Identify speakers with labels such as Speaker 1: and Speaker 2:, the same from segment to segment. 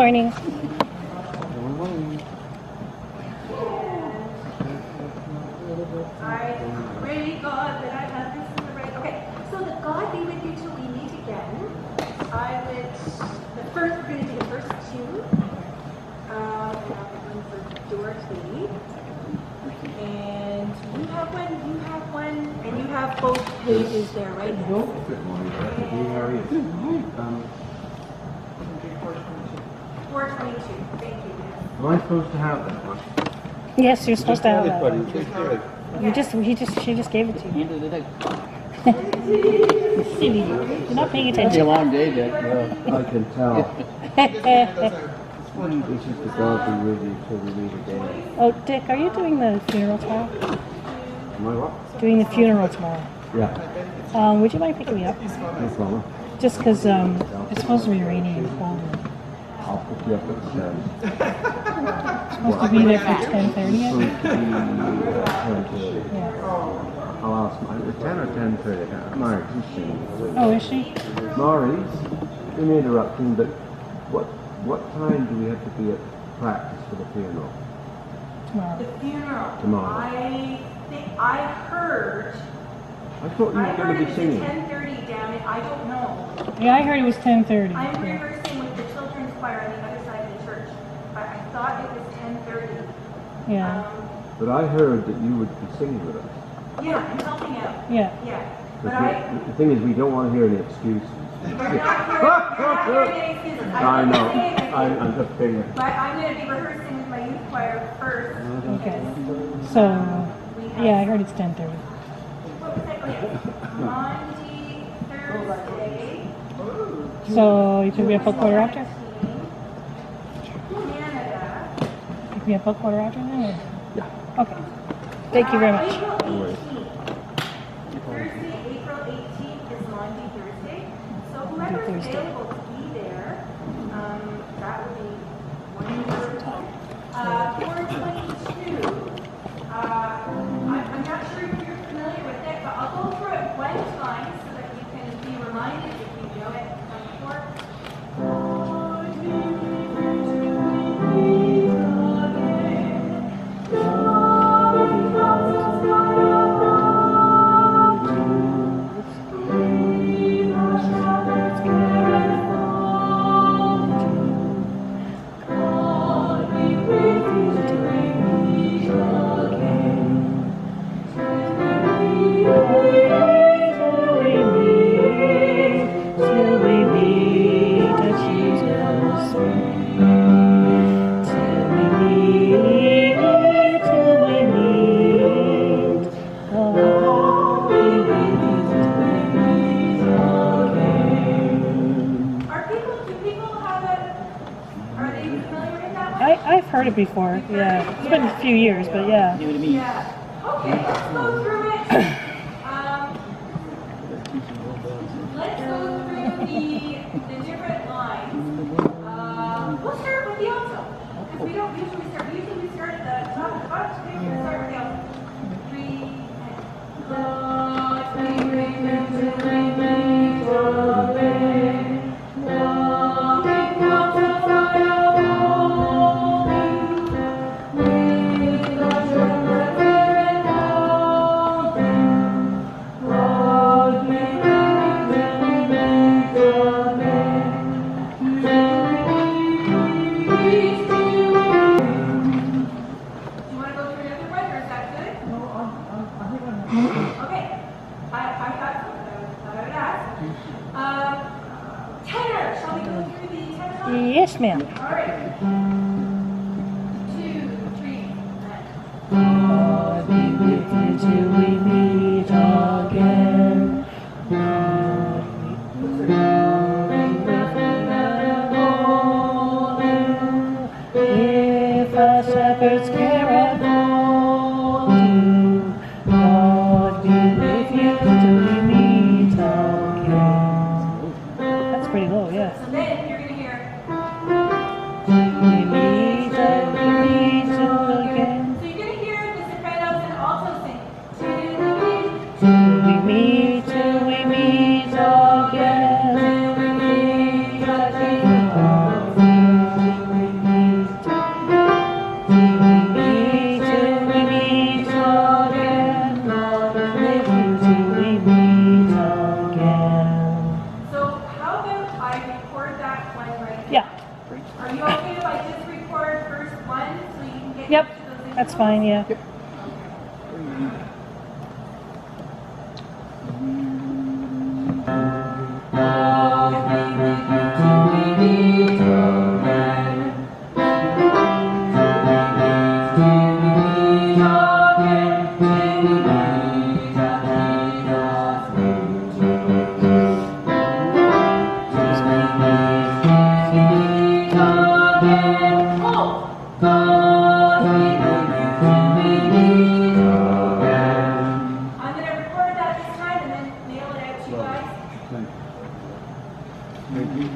Speaker 1: morning.
Speaker 2: I pray God that I have this in the right. Okay, so that God be with you till we meet again. The first, we're going to do the first two. I have one for Dorothy. And you have one, and you have both pages there, right?
Speaker 3: How are you?
Speaker 2: 422, thank you.
Speaker 3: Am I supposed to have that one?
Speaker 1: Yes, you're supposed to have that.
Speaker 3: Buddy, just get it.
Speaker 1: She just gave it to you.
Speaker 4: End of the day.
Speaker 1: Silly. You're not paying
Speaker 4: It's a
Speaker 1: attention.
Speaker 4: long day, Dick.
Speaker 3: I can tell. This is the God be with you till we meet again.
Speaker 1: Oh, Dick, are you doing the funeral tomorrow?
Speaker 3: Am I what?
Speaker 1: Doing the funeral tomorrow.
Speaker 3: Yeah,
Speaker 1: Would you mind picking me up?
Speaker 3: no problem.
Speaker 1: Just because it's supposed to be rainy and cold.
Speaker 3: I'll pick you up at the
Speaker 1: It's supposed to be there for 10:30. Yeah.
Speaker 3: I'll ask mine. 10 or 10:30. Mari, she's singing.
Speaker 1: Oh, is she?
Speaker 3: Mari's, an interruption, but what time do we have to be at practice for the funeral?
Speaker 1: Tomorrow.
Speaker 2: The funeral.
Speaker 3: Tomorrow.
Speaker 2: I heard
Speaker 3: I thought you were going to
Speaker 2: it
Speaker 3: be
Speaker 2: was
Speaker 3: singing.
Speaker 2: at 10:30 down it. I don't know.
Speaker 1: Yeah, I heard it was 10:30.
Speaker 2: I'm
Speaker 1: Yeah.
Speaker 2: rehearsing with the children's choir on the other side of the church. I thought it was 10:30.
Speaker 1: Yeah.
Speaker 3: But I heard that you would be singing with us.
Speaker 2: Yeah, I'm helping out.
Speaker 1: Yeah.
Speaker 2: Yeah. But
Speaker 3: But the thing is, we don't want to hear any excuses.
Speaker 2: we're not hearing any excuses.
Speaker 3: I
Speaker 2: don't
Speaker 3: know.
Speaker 2: say anything.
Speaker 3: I'm just kidding.
Speaker 2: But I'm going to be rehearsing with my youth choir first.
Speaker 1: Okay. So, yeah, I heard it's 10:30.
Speaker 2: What was that? Oh, yeah. Monday, Thursday.
Speaker 1: So, you pick me up a quarter after?
Speaker 2: Canada.
Speaker 1: Pick me up a quarter after then? Or?
Speaker 3: Yeah.
Speaker 1: Okay. Thank you very much.
Speaker 2: April
Speaker 3: worries.
Speaker 2: 18th. Thursday, April 18th is Monday, Thursday. So whoever's
Speaker 1: Thursday.
Speaker 2: available to be there, that would be wonderful. 422. I'm not sure if you're familiar with it, but I'll go through it one time so that you can be reminded if you know it from before. Do people have it? Are they familiar with that one?
Speaker 1: I've heard it before. Yeah. It's been a few years, but yeah.
Speaker 4: New to me.
Speaker 2: Yeah. Okay, let's go through it. Let's go through the different lines. We'll start with the alto. Because we don't usually start. Usually we start at the top of the box. We're going to start with the alto. 3 and God, we bring them to meet again. Nothing outside of holy. We love your and mountain. God, we bring them to meet again. Peace to you. Do you want to go through another one, or is that good? Okay. I got something I would ask. Tenor, shall we go through the tenor line?
Speaker 1: Yes, ma'am.
Speaker 2: All right. 2, 3, and
Speaker 1: God be with you till we meet again. If a shepherd's care all do, God be with you till we meet again. That's pretty low, yeah.
Speaker 2: so then you're going to hear.
Speaker 1: We meet again.
Speaker 2: So you're going to hear the sopranos and alto sing.
Speaker 1: That's fine, yeah.
Speaker 3: Yep.
Speaker 2: I'm going to record that this time and then mail it out to you guys.
Speaker 3: Thank you.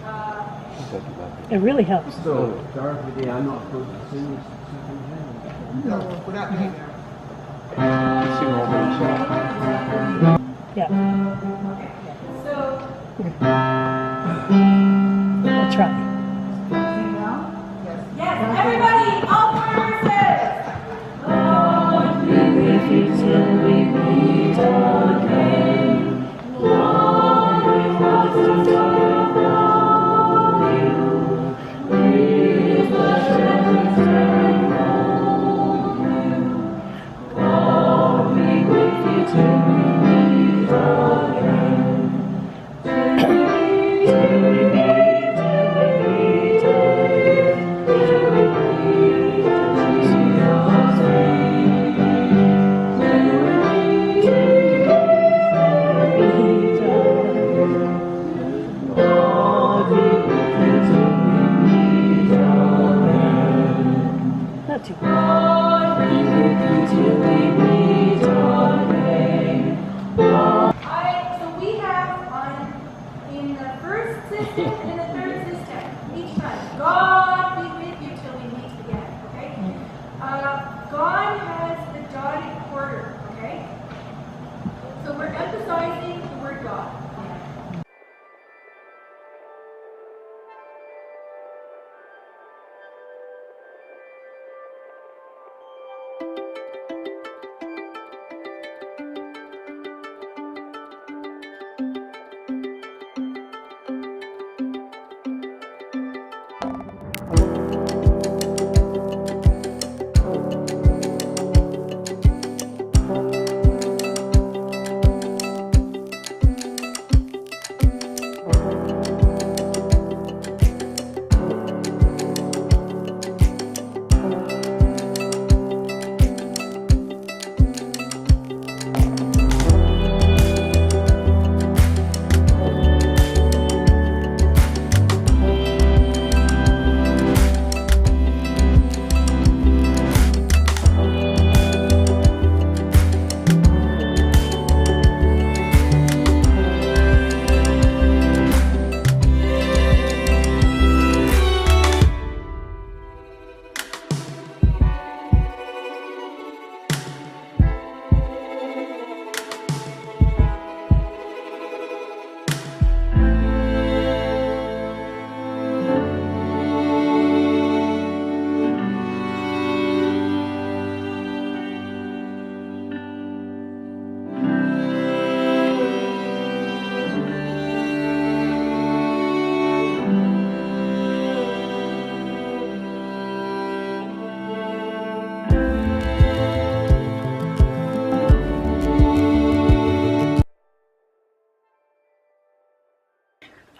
Speaker 2: Uh,
Speaker 1: It really helps.
Speaker 3: So, Dorothy, I'm not supposed to sing this second hand.
Speaker 4: No, we're not paying now.
Speaker 3: Sing all those songs.
Speaker 1: Yeah,
Speaker 2: so,
Speaker 1: we'll try.
Speaker 2: yes, everybody, all choruses.
Speaker 1: God be with you till we meet again. Lord, we must adore you. With the shepherds and know you. God be with you till we meet again. Till we meet again. Till we meet not too
Speaker 2: So we have in the first system and in the third system, each time, God be with you till we meet again, okay? God has the dotted quarter, okay? So we're emphasizing the word God.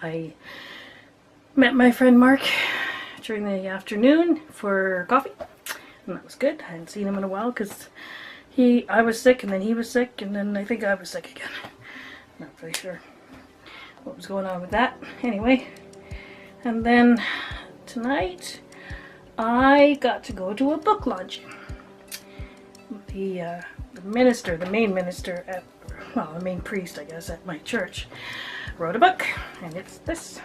Speaker 1: I met my friend Mark during the afternoon for coffee, and that was good. I hadn't seen him in a while because I was sick, and then he was sick, and then I think I was sick again. Not really sure what was going on with that. Anyway, and then tonight I got to go to a book launching. The minister, the main minister at, well, the main priest, I guess, at my church, wrote a book, and it's this,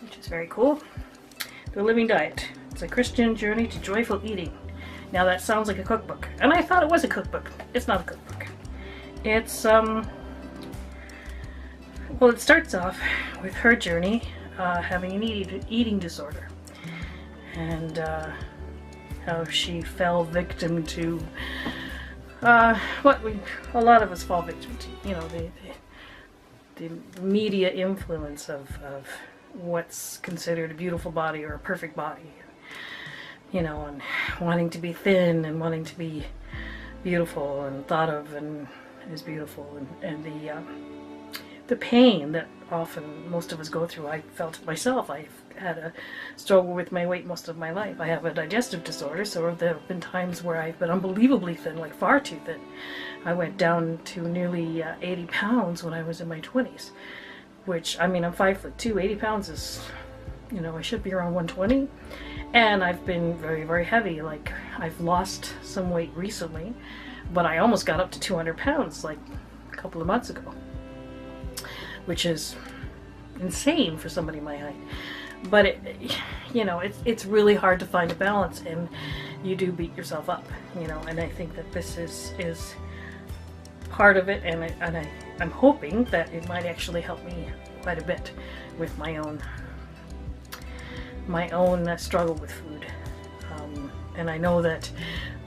Speaker 1: which is very cool. The Living Diet. It's a Christian journey to joyful eating. Now that sounds like a cookbook, and I thought it was a cookbook. It's not a cookbook. It's well, it starts off with her journey having an eating disorder, and how she fell victim to what a lot of us fall victim to, you know, the media influence of what's considered a beautiful body or a perfect body. you know, and wanting to be thin and wanting to be beautiful and thought of and as beautiful, and the pain that often most of us go through. I felt it myself. I've had a struggle with my weight most of my life. I have a digestive disorder, so there have been times where I've been unbelievably thin, like far too thin. I went down to nearly 80 pounds when I was in my 20s, which, I mean, I'm 5'2". 80 pounds is, you know, I should be around 120. And I've been very, very heavy. Like, I've lost some weight recently, but I almost got up to 200 pounds like a couple of months ago, which is insane for somebody my height. But it, you know, it's really hard to find a balance, and you do beat yourself up, you know. And I think that this is part of it, and I'm hoping that it might actually help me quite a bit with my own struggle with food. And I know that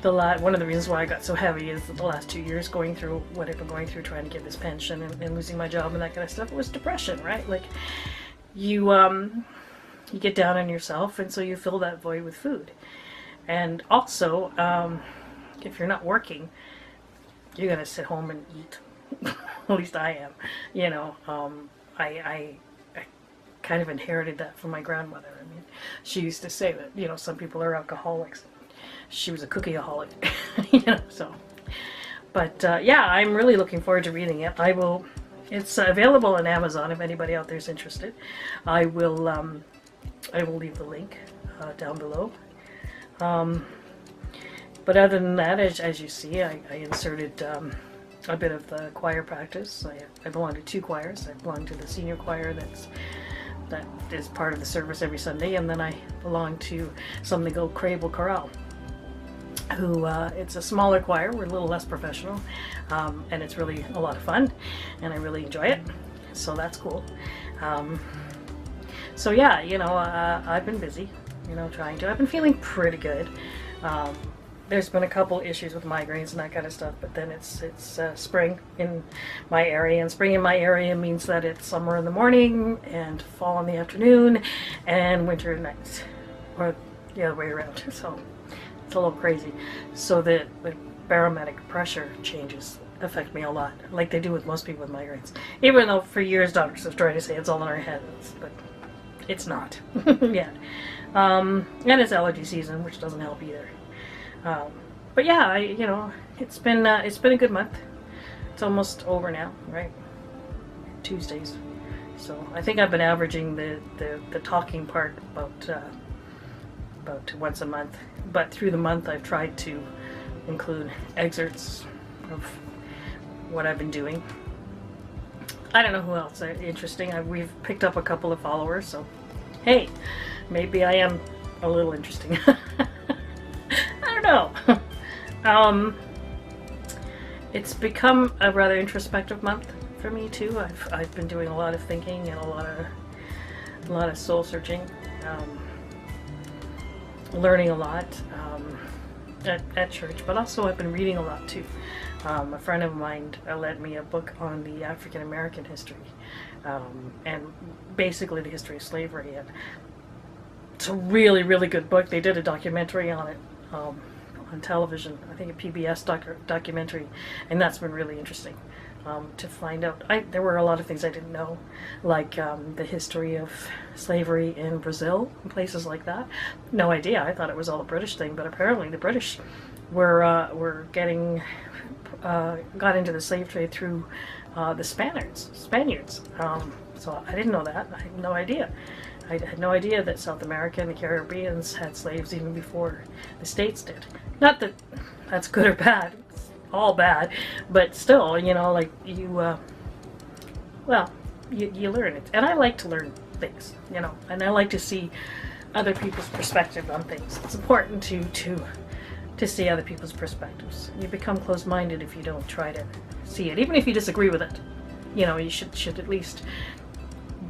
Speaker 1: one of the reasons why I got so heavy is that the last 2 years going through what I've been going through, trying to get this pension and losing my job and that kind of stuff, it was depression, right? Like, you get down on yourself, and so you fill that void with food. And also, if you're not working, you're gonna sit home and eat. At least I am. You know, I kind of inherited that from my grandmother. I mean, she used to say that, you know, some people are alcoholics. She was a cookieaholic, you know, so. But yeah, I'm really looking forward to reading it. It's available on Amazon if anybody out there is interested. I will leave the link down below. But other than that, as you see, I inserted a bit of the choir practice. I belong to 2 choirs. I belong to the senior choir that is part of the service every Sunday, and then I belong to something called Crable Chorale, who it's a smaller choir. We're a little less professional, and it's really a lot of fun, and I really enjoy it, so that's cool. So yeah, you know, I've been busy, you know, I've been feeling pretty good. There's been a couple issues with migraines and that kind of stuff, but then it's spring in my area, and spring in my area means that it's summer in the morning and fall in the afternoon and winter at night, or the other way around. So it's a little crazy. So the barometric pressure changes affect me a lot, like they do with most people with migraines. Even though for years doctors have tried to say it's all in our heads, but it's not yet. And it's allergy season, which doesn't help either. But yeah, you know, it's been a good month. It's almost over now, right? Tuesdays. So I think I've been averaging the talking part about once a month. But through the month, I've tried to include excerpts of what I've been doing. I don't know who else is interesting. We've picked up a couple of followers, so hey, maybe I am a little interesting. I don't know. It's become a rather introspective month for me too. I've been doing a lot of thinking and a lot of soul searching, learning a lot at church, but also I've been reading a lot too. A friend of mine lent me a book on the African American history, and basically the history of slavery, and it's a really, really good book. They did a documentary on it on television, I think a PBS documentary, and that's been really interesting to find out. There were a lot of things I didn't know, like the history of slavery in Brazil and places like that. No idea. I thought it was all a British thing, but apparently the British were got into the slave trade through the Spaniards. So I didn't know that. I had no idea. I had no idea that South America and the Caribbeans had slaves even before the States did. Not that that's good or bad. It's all bad. But still, you know, like you learn it. And I like to learn things, you know, and I like to see other people's perspective on things. It's important to see other people's perspectives. You become closed-minded if you don't try to see it. Even if you disagree with it, you know, you should at least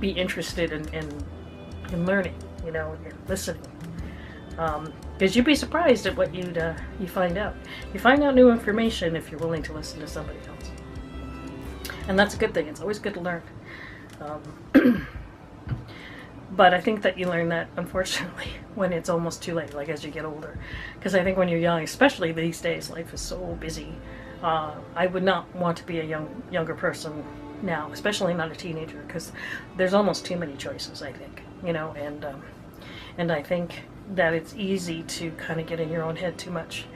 Speaker 1: be interested in learning, you know, and listening. Because you'd be surprised at what you find out. You find out new information if you're willing to listen to somebody else. And that's a good thing. It's always good to learn. But I think that you learn that, unfortunately, when it's almost too late, like as you get older. Because I think when you're young, especially these days, life is so busy. I would not want to be a younger person now, especially not a teenager, because there's almost too many choices, I think, you know, and I think that it's easy to kind of get in your own head too much.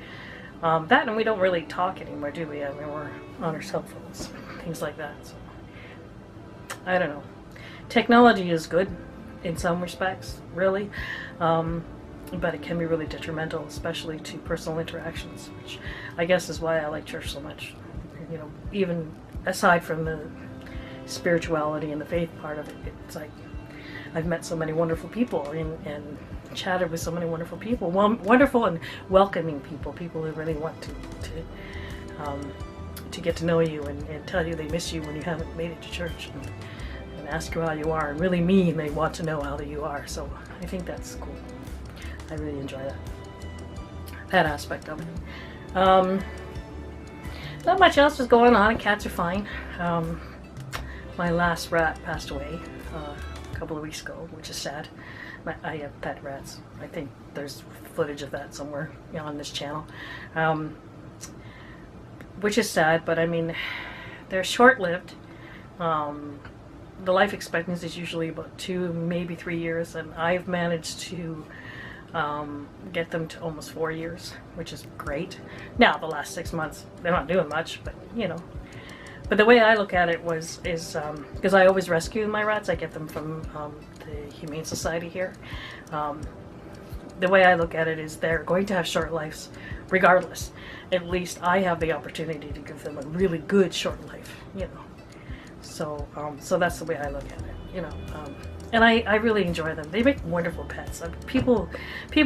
Speaker 1: That, and we don't really talk anymore, do we? I mean, we're on our cell phones, things like that. So, I don't know. Technology is good in some respects, really, but it can be really detrimental, especially to personal interactions, which I guess is why I like church so much. You know, even aside from the spirituality and the faith part of it, it's like I've met so many wonderful people and chatted with so many wonderful people, wonderful and welcoming people who really want to get to know you and tell you they miss you when you haven't made it to church, and ask you how you are, and really mean they want to know how you are. So I think that's cool. I really enjoy that aspect of it. Not much else is going on. Cats are fine. My last rat passed away a couple of weeks ago, which is sad. I have pet rats. I think there's footage of that somewhere, you know, on this channel, which is sad. But I mean, they're short-lived. The life expectancy is usually about 2, maybe 3 years, and I've managed to get them to almost 4 years, which is great. Now, the last 6 months, they're not doing much, but you know. But the way I look at it is because I always rescue my rats. I get them from the Humane Society here. The way I look at it is they're going to have short lives regardless. At least I have the opportunity to give them a really good short life, you know. So that's the way I look at it, you know. And I really enjoy them. They make wonderful pets. People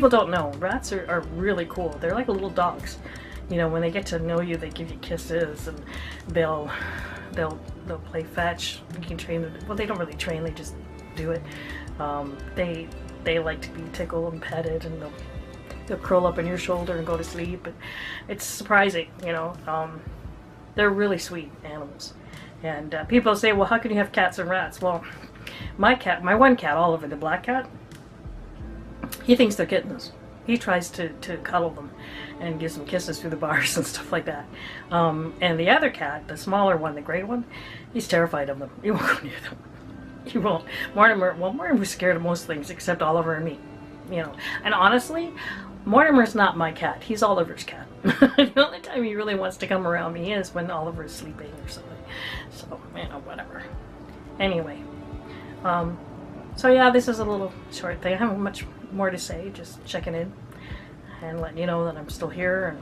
Speaker 1: don't know. Rats are really cool. They're like little dogs. You know, when they get to know you, they give you kisses, and they'll play fetch. You can train them. Well, they don't really train. They just do it. They like to be tickled and petted, and they'll curl up on your shoulder and go to sleep. And it's surprising, you know. They're really sweet animals. And people say, well, how can you have cats and rats? Well, my one cat, Oliver, the black cat, he thinks they're kittens. He tries to cuddle them and gives them kisses through the bars and stuff like that. And the other cat, the smaller one, the gray one, he's terrified of them. He won't go near them. He won't. Mortimer's scared of most things except Oliver and me. You know. And honestly, Mortimer's not my cat. He's Oliver's cat. The only time he really wants to come around me is when Oliver's sleeping or something. So, you know, whatever. Anyway. So yeah, this is a little short thing. I haven't much more to say. Just checking in and letting you know that I'm still here. And